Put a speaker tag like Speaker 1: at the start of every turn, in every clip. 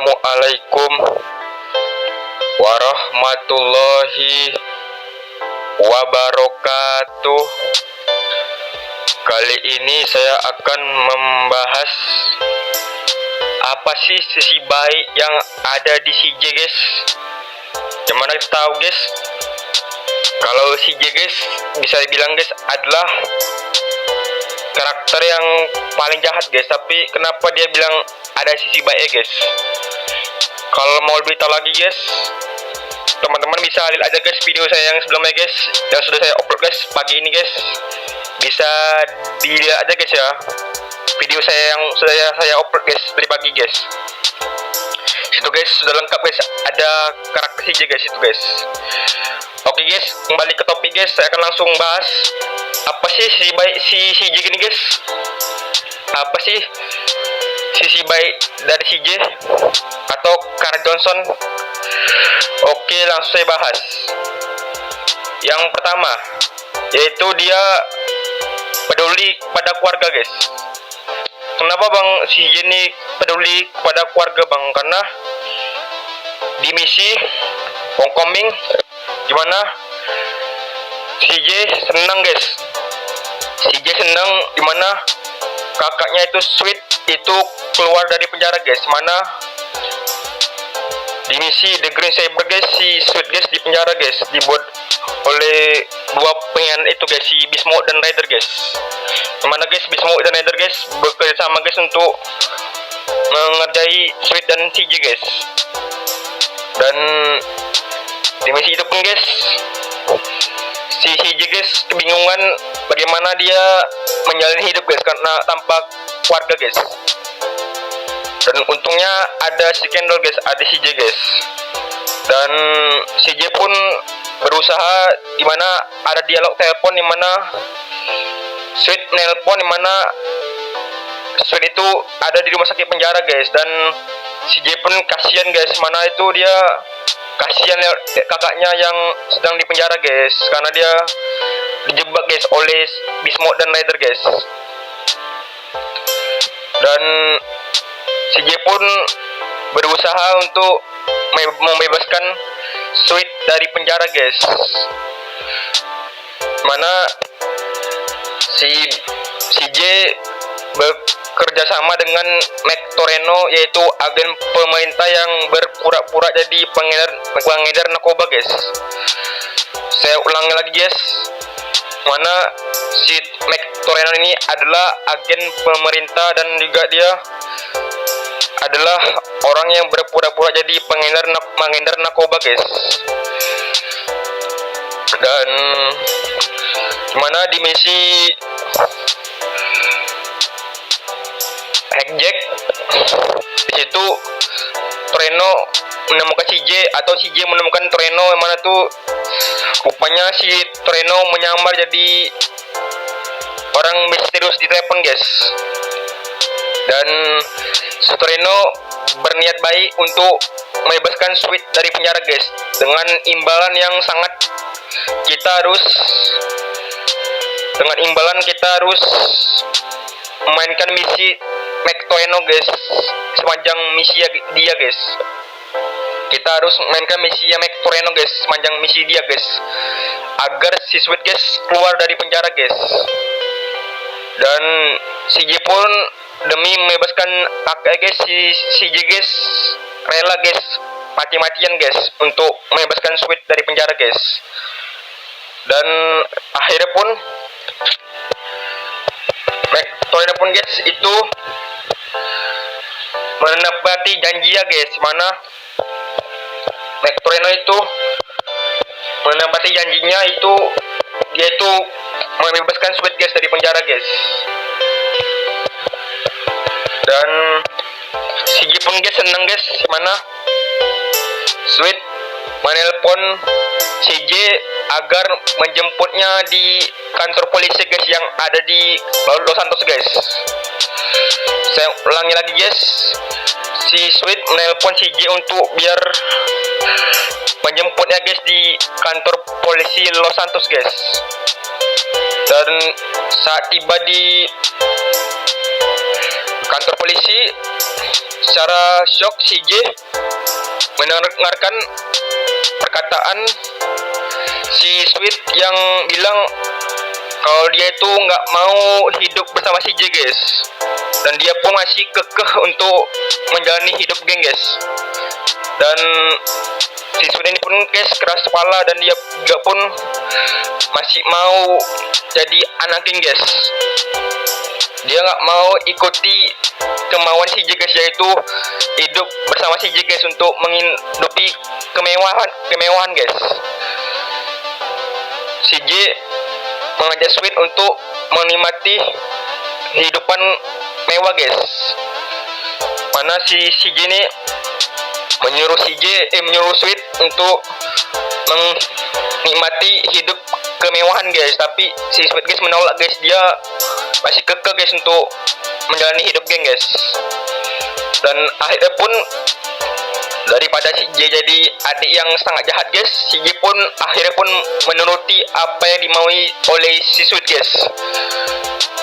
Speaker 1: Assalamualaikum warahmatullahi wabarakatuh. Kali ini saya akan membahas apa sih sisi baik yang ada di CJ, guys. Yang mana kita tahu, guys, kalau CJ, guys, bisa dibilang, guys, adalah karakter yang paling jahat, guys. Tapi kenapa dia bilang ada sisi baiknya, guys? Kalau mau lebih tahu lagi, guys, teman-teman bisa lihat aja, guys, video saya yang sebelumnya, guys, yang sudah saya upload, guys, pagi ini, guys. Bisa dilihat aja, guys, ya, video saya yang sudah saya upload, guys, dari pagi, guys. Situ, guys, sudah lengkap, guys, ada karakter CJ, guys, itu, guys. Oke, guys, kembali ke topik, guys. Saya akan langsung bahas apa sih sisi baik si CJ ini, guys. Apa sih sisi baik dari CJ atau Carl Johnson? Oke, langsung saya bahas. Yang pertama, yaitu dia peduli pada keluarga, guys. Kenapa Bang CJ ini peduli pada keluarga, Bang? Karena di misi Homecoming, gimana CJ senang, guys. CJ senang dimana kakaknya itu Sweet itu keluar dari penjara, guys. Mana di misi The Green Saber, guys, si Sweet, guys, di penjara, guys, dibuat oleh dua pengkhianat itu, guys, si Bismuth dan Ryder, guys. Dimana, guys, Bismuth dan Ryder, guys, bekerja sama, guys, untuk mengerjai Sweet dan CJ, guys. Dan di misi itu pun, guys, si CJ, guys, kebingungan bagaimana dia menjalani hidup, guys, karena tanpa keluarga, guys. Dan untungnya ada si Kendall, guys, ada CJ, guys. Dan CJ pun berusaha, dimana ada dialog telepon dimana Sweet nelpon, dimana Sweet itu ada di rumah sakit penjara, guys. Dan CJ pun kasihan, guys, mana itu dia kasihan kakaknya yang sedang di penjara, guys, karena dia dijebak, guys, oleh Bismuth dan Ryder, guys. Dan CJ pun berusaha untuk membebaskan Sweet dari penjara, guys. Mana si CJ bekerja sama dengan Mac Toreno, yaitu agen pemerintah yang berpura-pura jadi pengedar narkoba, guys. Saya ulangi lagi, guys, mana si Mac Toreno ini adalah agen pemerintah dan juga dia adalah orang yang berpura-pura jadi pengedar narkoba, guys. Dan dimana di misi Hackjack, di situ Toreno menemukan CJ atau CJ menemukan Toreno, yang mana tuh rupanya si Toreno menyamar jadi orang misterius di telepon, guys. Dan si Toreno berniat baik untuk membebaskan Sweet dari penjara, guys, dengan imbalan yang sangat kita harus memainkan misi Mac Toreno, guys. Sepanjang misi dia, guys, kita harus memainkan misi Mac Toreno, guys, sepanjang misi dia, guys, agar si Sweet, guys, keluar dari penjara, guys. Dan CJ pun demi membebaskan kakak, guys, si CJ, guys, rela, guys, mati-matian, guys, untuk membebaskan Sweet dari penjara, guys. Dan akhirnya pun Mac Toreno pun, guys, itu menepati janji, ya, guys, mana Mac Toreno itu menepati janjinya, itu dia itu membebaskan Sweet, guys, dari penjara, guys. Dan CJ pun, guys, senang, guys, mana Sweet menelpon CJ agar menjemputnya di kantor polisi, guys, yang ada di Los Santos, guys. Saya ulangi lagi, guys, si Sweet menelpon CJ untuk biar menjemputnya, guys, di kantor polisi Los Santos, guys. Dan saat tiba di kantor polisi secara shock si J mendengarkan perkataan si Sweet yang bilang kalau dia itu nggak mau hidup bersama si J guys, dan dia pun masih kekeh untuk menjalani hidup geng guys. Dan si Sweet ini pun guys keras kepala, dan dia juga pun masih mau jadi anak geng guys. Dia nggak mau ikuti kemauan si J guys, yaitu hidup bersama si J guys untuk menghidupi kemewahan guys. Si J mengajak Sweet untuk menikmati kehidupan mewah guys. Mana si J ini menyuruh Sweet untuk menikmati hidup kemewahan guys, tapi si Sweet guys menolak guys. Dia masih kekeh guys untuk menjalani hidup geng guys. Dan akhirnya pun daripada si J jadi adik yang sangat jahat guys, si J pun akhirnya pun menuruti apa yang dimaui oleh si Sweet guys.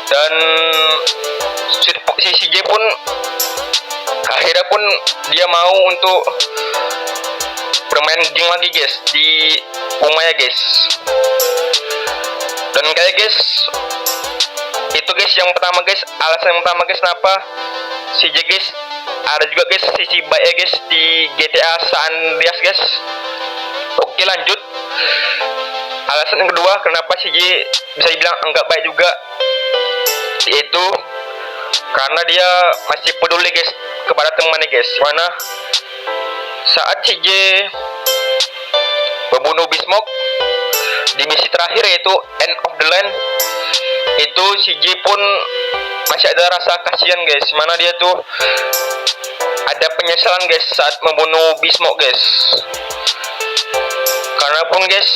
Speaker 1: Dan si J pun akhirnya pun dia mau untuk bermain geng lagi guys di rumahnya guys. Dan kayak guys, itu guys yang pertama guys, alasan yang pertama guys kenapa si J guys. Ada juga guys sisi baiknya guys di GTA San Andreas guys. Oke, lanjut. Alasan yang kedua kenapa si J bisa dibilang enggak baik juga, yaitu karena dia masih peduli guys kepada temannya guys. Mana saat si J membunuh Bismok di misi terakhir, yaitu End of the Land, itu si J pun masih ada rasa kasihan guys. Mana dia tuh ada penyesalan guys saat membunuh Bismok guys. Karena pun guys,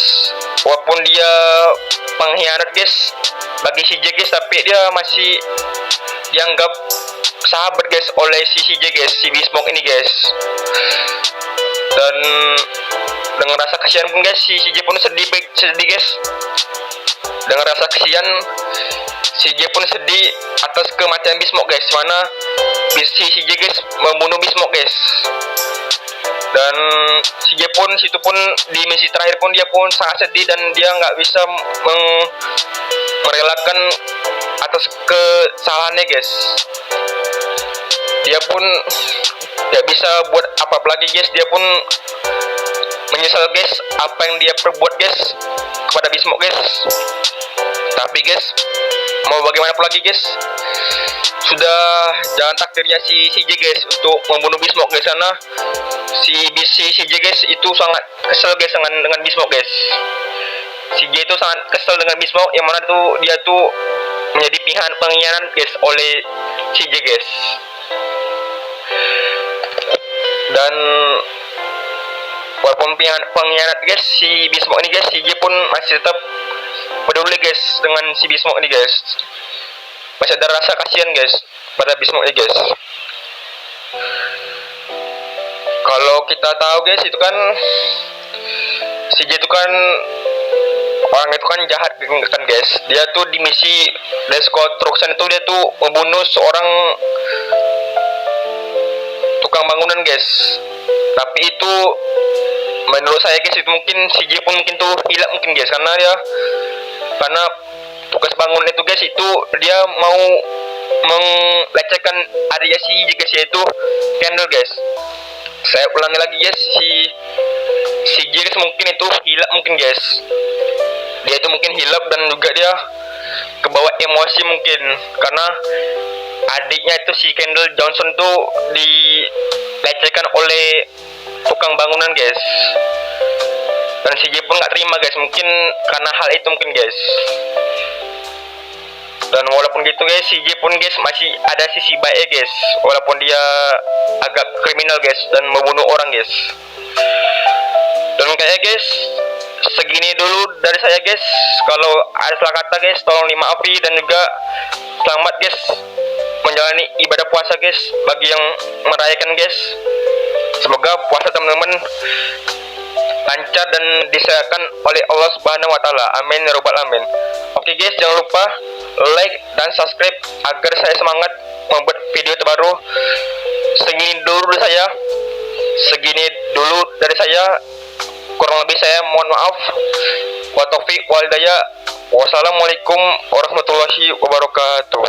Speaker 1: walaupun dia pengkhianat guys bagi si J guys, tapi dia masih dianggap sahabat guys oleh si J guys, si Bismok ini guys. Dan dengan rasa kasihan pun guys, si J pun sedih guys. Dengan rasa kasihan, si J pun sedih atas kematian Bismok guys. Mana si J guys membunuh Bismok guys. Dan si J pun situ pun di misi terakhir pun dia pun sangat sedih, dan dia nggak bisa merelakan atas kesalahannya guys. Dia pun tidak bisa buat apa-apa lagi guys. Dia pun menyesal guys apa yang dia perbuat guys kepada Bismok guys. Tapi guys, mau bagaimanapun lagi guys, sudah jalan takdirnya si J guys untuk membunuh Bismok guys. Karena si J guys itu sangat kesel guys dengan Bismok guys. Si J itu sangat kesel dengan Bismok, yang mana tuh dia tuh menjadi pengkhianat guys oleh si J guys. Dan walaupun pengkhianat guys si Bismok ini guys, si J pun masih tetap peduli guys dengan si Bismok ini guys. Masih ada rasa kasihan guys pada Bismok ini guys. Kalau kita tahu guys, itu kan si J itu kan orang itu kan jahat kan guys. Dia tuh di misi Death Construction itu dia tuh membunuh seorang tukang bangunan guys. Tapi itu menurut saya guys, itu mungkin si J pun mungkin tuh hilap mungkin guys, karena tugas bangunan itu guys, itu dia mau melecehkan adanya si J guys, yaitu Candle guys. Saya ulangi lagi guys, si J guys mungkin itu hilap mungkin guys. Dia itu mungkin hilap, dan juga dia kebawa emosi mungkin karena adiknya itu si Kendall Johnson tuh dilecehkan oleh tukang bangunan guys. Dan si J pun nggak terima guys, mungkin karena hal itu mungkin guys. Dan walaupun gitu guys, si J pun guys masih ada sisi baiknya guys, walaupun dia agak kriminal guys dan membunuh orang guys. Dan kayaknya guys, segini dulu dari saya guys. Kalau ada salah kata guys, tolong dimaafi, dan juga selamat guys menjalani ibadah puasa guys bagi yang merayakan guys. Semoga puasa teman-teman lancar dan disayangkan oleh Allah Subhanahu wa taala. Amin ya rabbal alamin. Oke guys, jangan lupa like, dan subscribe agar saya semangat membuat video terbaru. Segini dulu dari saya. Kurang lebih saya mohon maaf. Wa taufiq wal hidayah. Wassalamualaikum warahmatullahi wabarakatuh.